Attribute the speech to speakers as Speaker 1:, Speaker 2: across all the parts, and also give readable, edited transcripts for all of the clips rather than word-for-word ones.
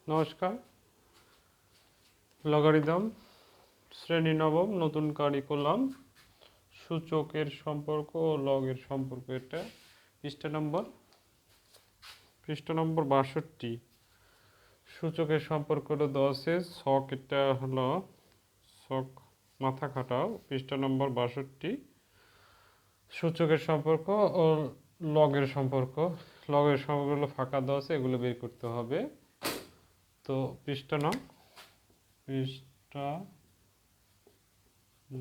Speaker 1: নমস্কার। লগারিদম শ্রেণী নবম, নতুন কারিকুলাম, সূচকের সম্পর্ক ও লগের সম্পর্ক। এটা পৃষ্ঠা নম্বর 62। সূচকের সম্পর্কটা দেওয়া আছে। ছক, এটা হলো ছক, মাথা খাটাও। পৃষ্ঠা নম্বর 62, সূচকের সম্পর্ক ও লগের সম্পর্ক। লগের সম্পর্কগুলো ফাঁকা দেওয়া আছে, এগুলো বের করতে হবে। তো পৃষ্ঠা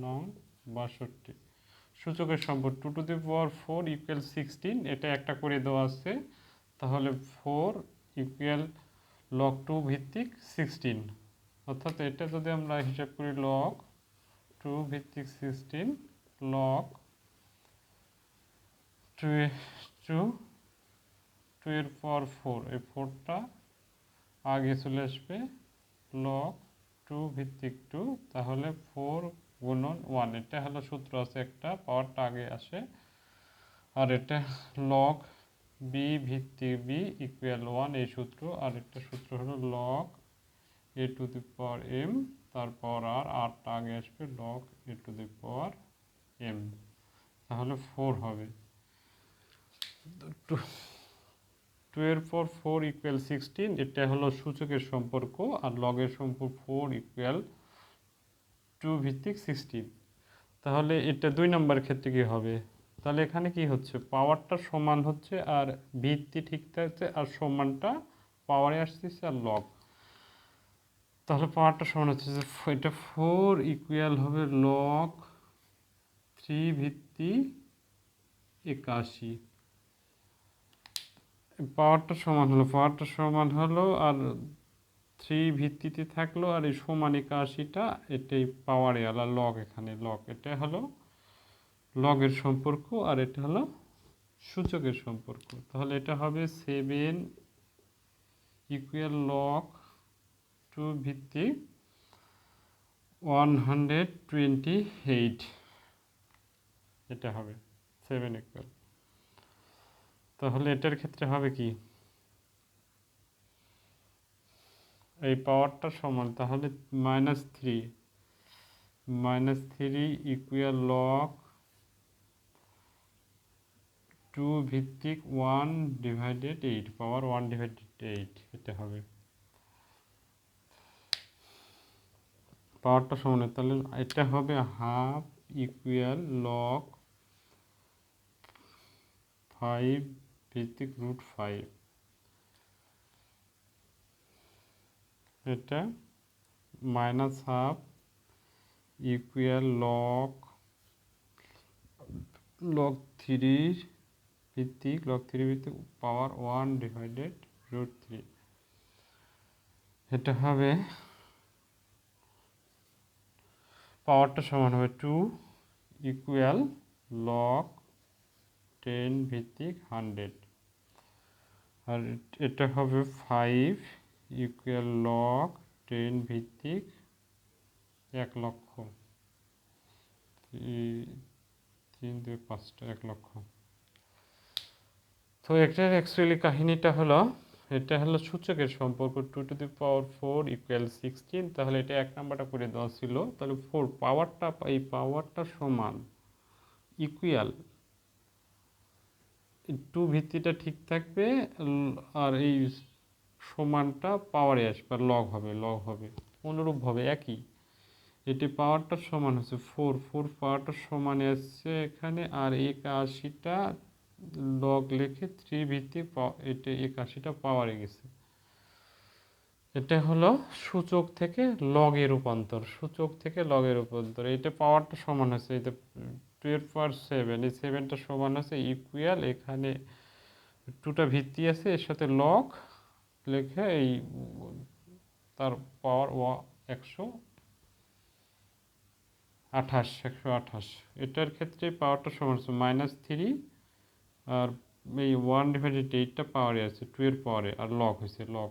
Speaker 1: নং 62, সূচকের সম্পর্ক 2 to the power 4 ইকুয়াল 16। এটা একটা করে দেওয়া আছে, তাহলে 4 ইকুয়াল লগ 2 ভিত্তিক 16। অর্থাৎ এটা যদি আমরা হিসাব করি লগ 2 ভিত্তিক 16 লগ 2 এর পাওয়ার 4, এই 4টা আগে চলে আসবে লগ 2 ভিত্তিক 2, তাহলে 4 গুণন 1। এটা হলো সূত্র আছে একটা, পাওয়ারটা আগে আসে। আর এটা লগ বি ভিত্তিক বি ইকুয়াল 1, এই সূত্র। আর একটা সূত্র হলো log a to the power m, তারপর আরটা আগে আসবে log a to the power m, তাহলে 4 হবে। 2 এর পর 4 ইকুয়াল 16, এটা হলো সূচকের সম্পর্ক। আর লগের সম্পর্ক 4 ইকুয়াল 2 ভিত্তিক 16। তাহলে এটা 2 নম্বর ক্ষেত্রে কি হবে? তাহলে এখানে কি হচ্ছে, পাওয়ারটা সমান হচ্ছে আর ভিত্তি ঠিক থাকছে, আর সমানটা পাওয়ারে আসতেছে আর লগ। তাহলে পাওয়ারটা সমান হচ্ছে যে এটা 4 ইকুয়াল হবে লগ 3 ভিত্তিক 81। পাওয়ারটা সমান হলো আর 3 ভিত্তিতে থাকলো, আর এই সমান 81টা এটাই পাওয়ারে আলা লগ। এখানে লগ, এটা হলো লগের সম্পর্ক, আর এটা হলো সূচকের সম্পর্ক। তাহলে এটা হবে 7 ইকুয়াল লগ 2 ভিত্তিক 128, এটা হবে 7 ইকুয়াল। তাহলে এটার ক্ষেত্রে হবে কি, এই পাওয়ারটা সমান, তাহলে -3 ইকুয়াল লগ 2 ভিত্তিক 1/8, পাওয়ার 1/8, এটা হবে পাওয়ারটা সমান। তাহলে এটা হবে হাফ ইকুয়াল লগ 5 ভিত্তিক √5, এটা -হাফ ইকুয়াল লগ 3 ভিত্তিক পাওয়ার 1/√3, এটা হবে পাওয়ারটা সমান হবে 2 ইকুয়াল লগ 10 ভিত্তিক 100। আর এটা হবে 5 ইকুয়াল লগ 10 ভিত্তিক 1 লক্ষ। 3 2 5টা 1 লক্ষ। তো এটার অ্যাকচুয়ালি কাহিনীটা হলো, এটা হলো সূচকের সম্পর্ক 2 to the power 4 ইকুয়াল 16। তাহলে এটা 1 নাম্বারটা করে দেওয়া ছিল। তাহলে 4 পাওয়ারটা, এই পাওয়ারটা সমান ইকুয়াল 2 ভিত্তিটা ঠিক থাকবে, আর এই সমানটা পাওয়ারে আসবে আর লগ হবে অনুরূপভাবে একই। এটি পাওয়ারটা সমান হচ্ছে 4 পাওয়ারটা সমানে আসছে এখানে, আর 81টা লগ লিখে 3 ভিত্তিক এটা 81টা পাওয়ারে গেছে। এটা হলো সূচক থেকে লগের রূপান্তর, এটা পাওয়ারটা সমান হচ্ছে, এটা 2 এর পাওয়ার 7, এই 7টা সমান হচ্ছে ইকুয়াল, এখানে 2টা ভিত্তি আছে, এর সাথে লগ লিখে এই তার পাওয়ার 128। এটার ক্ষেত্রে পাওয়ারটা সমান হচ্ছে -3, আর এই 1/8টা পাওয়ারে আছে 2 এর পাওয়ারে, আর লগ হয়েছে লগ,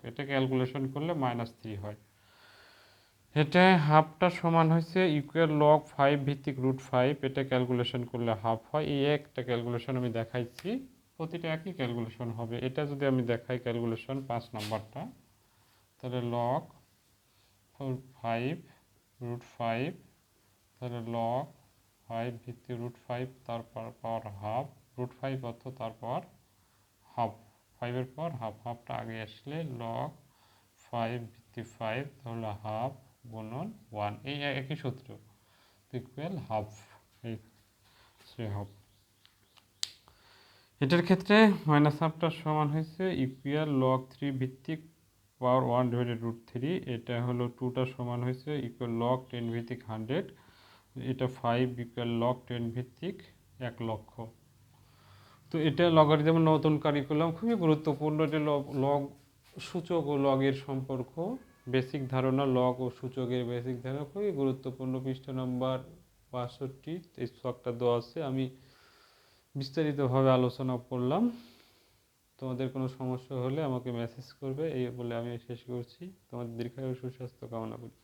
Speaker 1: এটা ক্যালকুলেশন করলে -3 হয়। এটা হাফটা সমান হয়েছে ইকুয়াল লগ 5 ভিত্তিক √5, এটা ক্যালকুলেশন করলে হাফ হয়। এই একটা ক্যালকুলেশন আমি দেখাইছি, প্রতিটা একই ক্যালকুলেশন হবে। এটা যদি আমি দেখাই ক্যালকুলেশন 5 নাম্বারটা, তাহলে লগ 5 তাহলে লগ 5 ভিত্তি √5 তারপর পাওয়ার হাফ √5 অর্থ তারপর হাফ 5-এর পর হাফ হাফটা আগে আসলে লগ 5 ভিত্তি 5 তাহলে হাফ গুণন 1 এই একই সূত্র ইকুয়াল হাফ এই হাফ। এটার ক্ষেত্রে মাইনাস হাফটা সমান হয়েছে ইকুয়াল লগ 3 ভিত্তিক পাওয়ার 1 ডিভাইডেড √3 এটা হলো 2টা সমান হয়েছে ইকুয়াল লগ 10 ভিত্তিক 100 এটা 5 ইকুয়াল লগ 10 ভিত্তিক 1 লক্ষ। তো এটা লগারিদম নতুন কারিকুলাম খুবই গুরুত্বপূর্ণ যে লগ সূচক ও লগের সম্পর্ক বেসিক ধারণা লগ ও সূচকের বেসিক ধারণা খুবই গুরুত্বপূর্ণ পৃষ্ঠা নম্বর 62 এই ছকটা দেওয়া আছে আমি বিস্তারিতভাবে আলোচনা করলাম। তোমাদের কোনো সমস্যা হলে আমাকে মেসেজ করবে এই বলে আমি শেষ করছি। তোমাদের দীর্ঘায়ু সুস্বাস্থ্য কামনা করি।